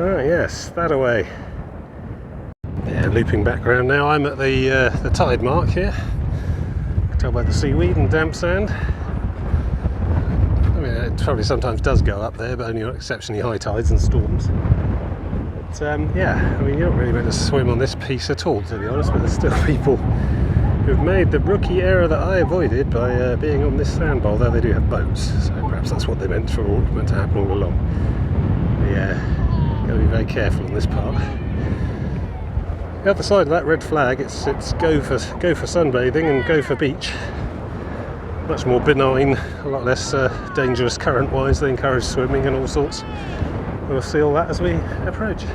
Ah, yes, that away. Yeah, looping back around now. I'm at the tide mark here. You can tell by the seaweed and damp sand. I mean, it probably sometimes does go up there, but only on exceptionally high tides and storms. But yeah, I mean, you're not really meant to swim on this piece at all, to be honest, but there's still people who've made the rookie error that I avoided by being on this sandbar, although they do have boats, so perhaps that's what they meant to happen all along. But yeah, got to be very careful on this part. The other side of that red flag, it's go for sunbathing and go for beach. Much more benign, a lot less dangerous current-wise. They encourage swimming and all sorts. We'll see all that as we approach.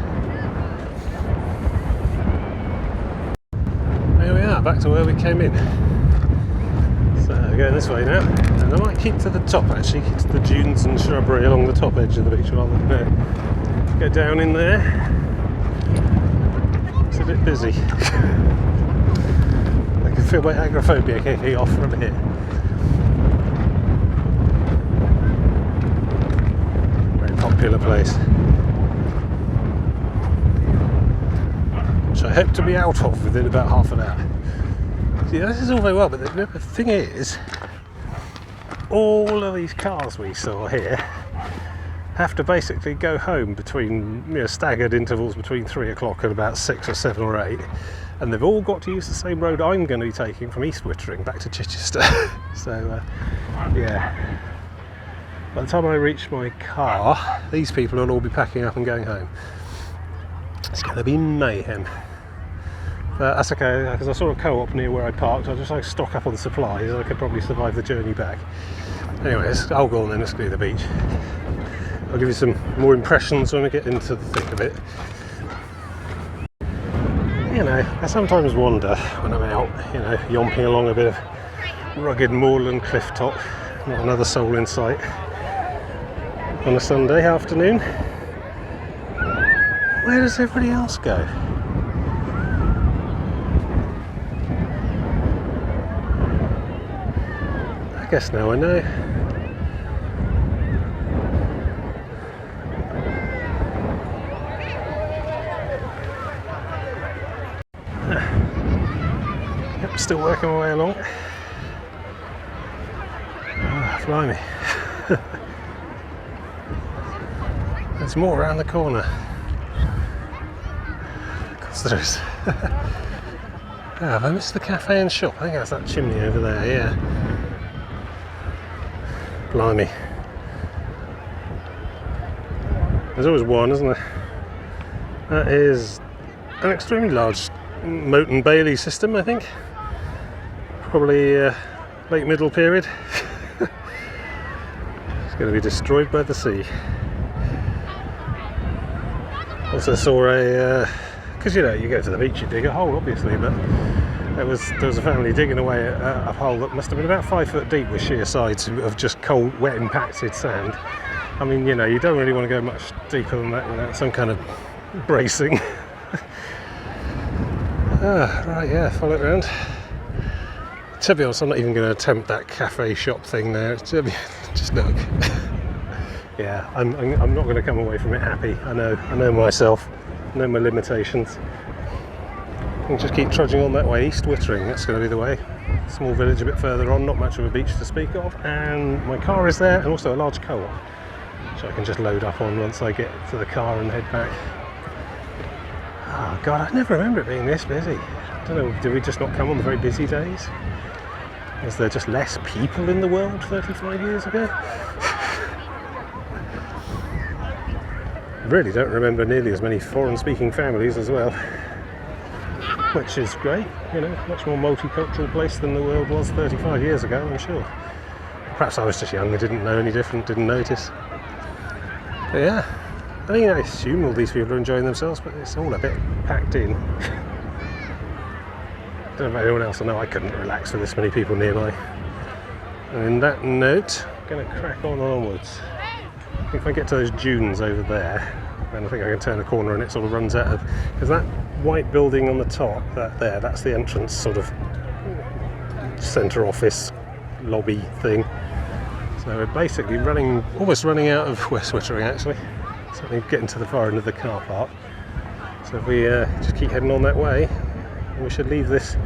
There we are, back to where we came in. So we're going this way now, and I might keep to the top actually, keep to the dunes and shrubbery along the top edge of the beach rather than go down in there. It's a bit busy. I can feel my agoraphobia kicking off from here. Very popular place, which I hope to be out of within about half an hour. See, this is all very well, but the thing is, all of these cars we saw here have to basically go home between, staggered intervals between 3 o'clock and about 6 or 7 or 8, and they've all got to use the same road I'm going to be taking from East Wittering back to Chichester. So yeah, by the time I reach my car, these people will all be packing up and going home. It's going to be mayhem. That's okay, because I saw a co-op near where I parked. I just like stock up on supplies. I could probably survive the journey back. Anyways, I'll go on then, let's go to the beach. I'll give you some more impressions when we get into the thick of it. I sometimes wonder when I'm out, yomping along a bit of rugged moorland cliff top, not another soul in sight, on a Sunday afternoon. Where does everybody else go? I guess now I know. Yep, still working my way along. Blimey. There's more around the corner. Of course there is. Have I missed the cafe and shop? I think that's that chimney over there, yeah. Blimey. There's always one, isn't there? That is an extremely large moat and bailey system, I think. Probably late middle period. It's going to be destroyed by the sea. Also saw because you go to the beach, you dig a hole obviously, but there was a family digging away at a hole that must have been about 5 foot deep with sheer sides of just cold, wet, impacted sand. I mean, you don't really want to go much deeper than that without some kind of bracing. Right, yeah, follow it around. To be honest, I'm not even going to attempt that cafe shop thing there. Just look. Yeah, I'm not going to come away from it happy. I know myself, I know my limitations. I'll just keep trudging on that way, East Wittering, that's going to be the way. Small village a bit further on, not much of a beach to speak of, and my car is there, and also a large co-op, which I can just load up on once I get to the car and head back. Oh God, I never remember it being this busy. I don't know, did we just not come on the very busy days? Was there just less people in the world 35 years ago? I really don't remember nearly as many foreign-speaking families as well, which is great, much more multicultural place than the world was 35 years ago, I'm sure. Perhaps I was just young and didn't know any different, didn't notice. But yeah, I mean, I assume all these people are enjoying themselves, but it's all a bit packed in. I don't know if anyone else will know I couldn't relax with this many people nearby. And in that note, I'm going to crack on onwards. I think if I get to those dunes over there, then I think I can turn a corner and it sort of runs out of... Because that white building on the top, that's the entrance sort of centre office lobby thing. So we're basically almost running out of West Wittering actually. Certainly getting to the far end of the car park. So if we just keep heading on that way, we should leave this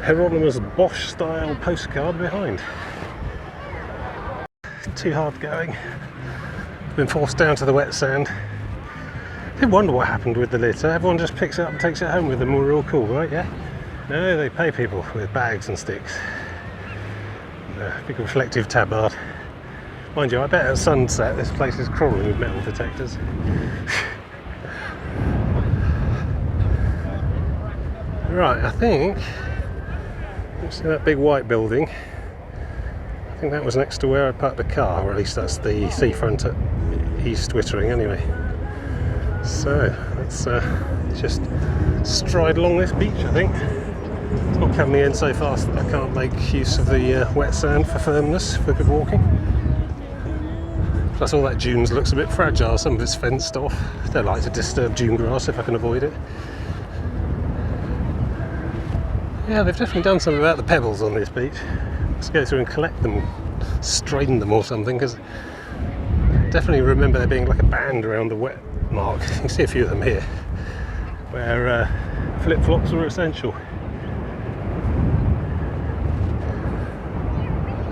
Hieronymus Bosch style postcard behind. Too hard going. Been forced down to the wet sand. I did wonder what happened with the litter. Everyone just picks it up and takes it home with them. We're all cool, right? Yeah? No, they pay people with bags and sticks. Big reflective tabard. Mind you, I bet at sunset this place is crawling with metal detectors. Right, I think you see that big white building. I think that was next to where I parked the car, or at least that's the seafront at East Wittering anyway. So let's just stride along this beach, I think. It's not coming in so fast that I can't make use of the wet sand for firmness for good walking. Plus all that dunes looks a bit fragile, some of it's fenced off. I don't like to disturb dune grass if I can avoid it. Yeah, they've definitely done something about the pebbles on this beach. Let's go through and collect them, strain them or something, because I definitely remember there being like a band around the wet mark. You can see a few of them here, where flip-flops were essential.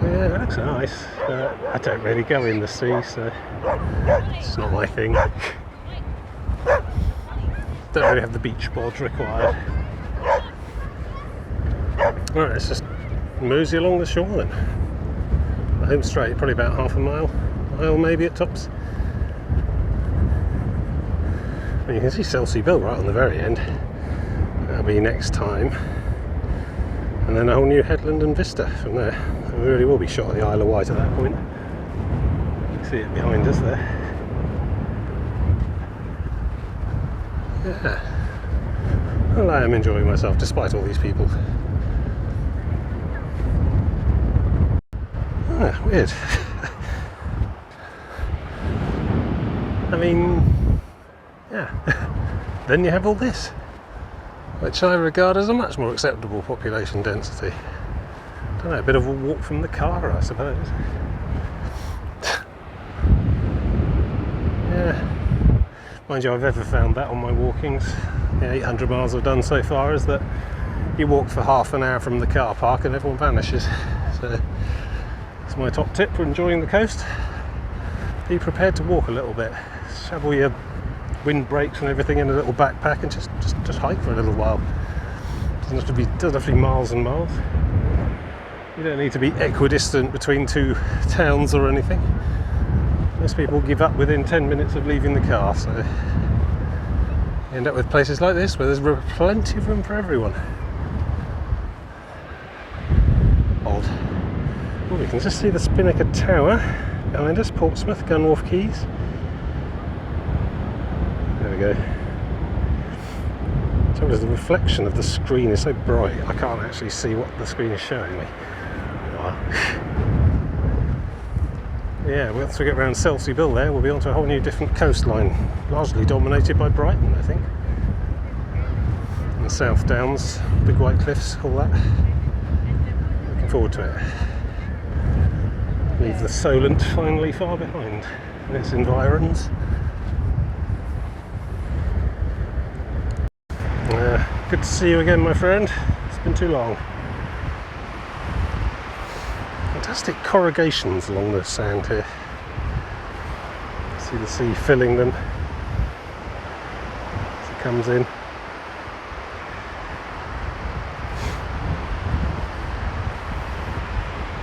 Yeah, it looks nice. I don't really go in the sea, so it's not my thing. Don't really have the beach board required. Alright, let's just mosey along the shore then. Home straight, probably about half a mile maybe at tops. And you can see Selsey Bill right on the very end. That'll be next time. And then a whole new headland and vista from there. And we really will be shot at the Isle of Wight at that point. You can see it behind us there. Yeah. Well, I am enjoying myself despite all these people. Ah, weird. I mean, yeah. Then you have all this, which I regard as a much more acceptable population density. I don't know, a bit of a walk from the car, I suppose. Yeah. Mind you, I've ever found that on my walkings, the 800 miles I've done so far, is that you walk for half an hour from the car park and everyone vanishes. So that's my top tip for enjoying the coast. Be prepared to walk a little bit. Shovel your windbreaks and everything in a little backpack and just hike for a little while. Doesn't have to be miles and miles. You don't need to be equidistant between two towns or anything. Most people give up within 10 minutes of leaving the car, so you end up with places like this where there's plenty of room for everyone. Odd. Oh, we can just see the Spinnaker Tower behind us, Portsmouth, Gunwharf Quays. There we go. So the reflection of the screen is so bright, I can't actually see what the screen is showing me. Yeah, once we get around Selsey Bill there, we'll be onto a whole new different coastline, largely dominated by Brighton, I think. And South Downs, Big White Cliffs, all that. Looking forward to it. Leave the Solent finally far behind in its environs. Good to see you again, my friend. It's been too long. Fantastic corrugations along the sand here. See the sea filling them as it comes in.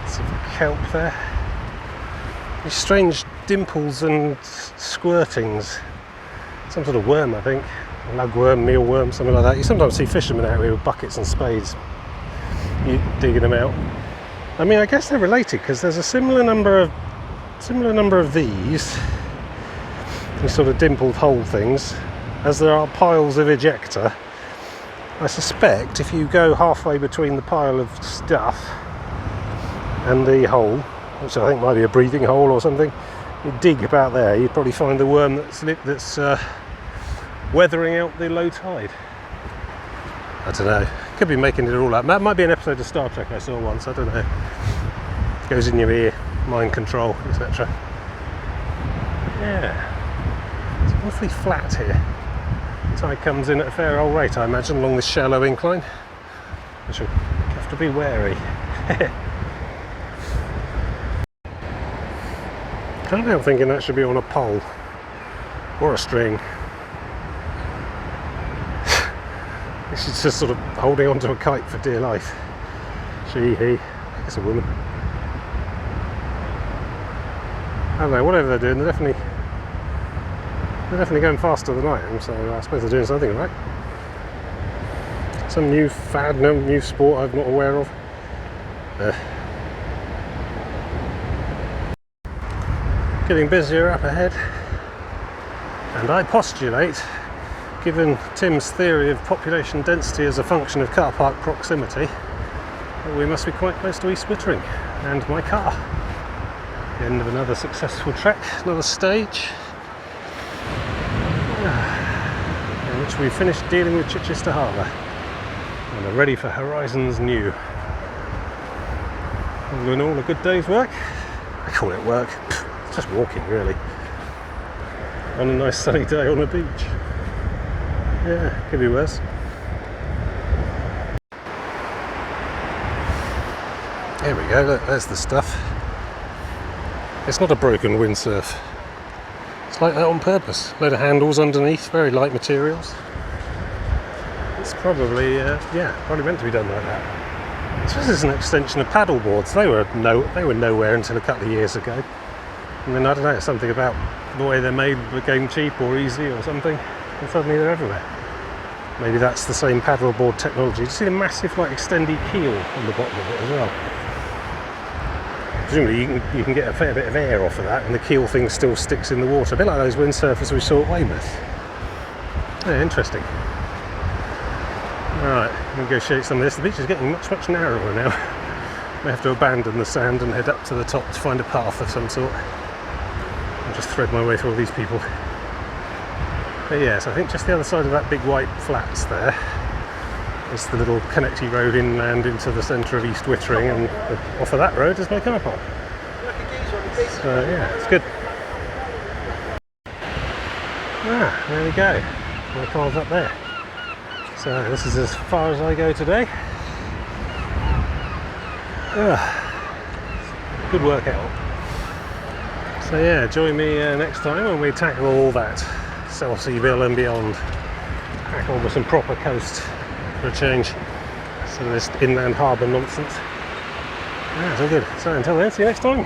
Some kelp there. These strange dimples and squirtings. Some sort of worm, I think. Lugworm, mealworm, something like that. You sometimes see fishermen out here with buckets and spades digging them out. I mean, I guess they're related because there's a similar number of these sort of dimpled hole things as there are piles of ejecta. I suspect if you go halfway between the pile of stuff and the hole, which I think might be a breathing hole or something, you dig about there, you'd probably find the worm that's weathering out the low tide. I don't know, could be making it all up. That might be an episode of Star Trek I saw once, I don't know. It goes in your ear, mind control, etc. Yeah, it's awfully flat here. Tide comes in at a fair old rate, I imagine, along this shallow incline. I shall have to be wary. Can't help thinking that should be on a pole or a string. She's just sort of holding onto a kite for dear life. She, he, I guess a woman. I don't know, whatever they're doing, they're definitely going faster than I am, so I suppose they're doing something right. Some new fad, no new sport I'm not aware of. Getting busier up ahead, and I postulate, given Tim's theory of population density as a function of car park proximity, that we must be quite close to East Wittering and my car. The end of another successful trek, another stage, in which we finished dealing with Chichester Harbour and are ready for horizons new. All in all, a good day's work. I call it work. It's just walking, really, on a nice sunny day on a beach. Yeah, could be worse. Here we go, look, there's the stuff. It's not a broken windsurf. It's like that on purpose. Load of handles underneath, very light materials. It's probably, probably meant to be done like that. So this is an extension of paddle boards. They were nowhere until a couple of years ago. And then, I don't know, something about the way they're made became cheap or easy or something, and suddenly they're everywhere. Maybe that's the same paddle board technology. Do you see the massive, like, extendy keel on the bottom of it as well? Presumably you can get a fair bit of air off of that, and the keel thing still sticks in the water, a bit like those windsurfers we saw at Weymouth. Yeah, interesting. Alright, negotiate some of this. The beach is getting much, much narrower now. We have to abandon the sand and head up to the top to find a path of some sort. I'll just thread my way through all these people. But yes, I think just the other side of that big white flats there is the little connecting road inland into the centre of East Wittering, and off of that road is my car park. So yeah, it's good. Ah, there we go. My car's up there. So this is as far as I go today. Good workout. So yeah, join me next time when we tackle all that Selseyville and beyond. Tackle with some proper coast for a change. So this inland harbour nonsense. Yeah, it's all good. So until then, see you next time.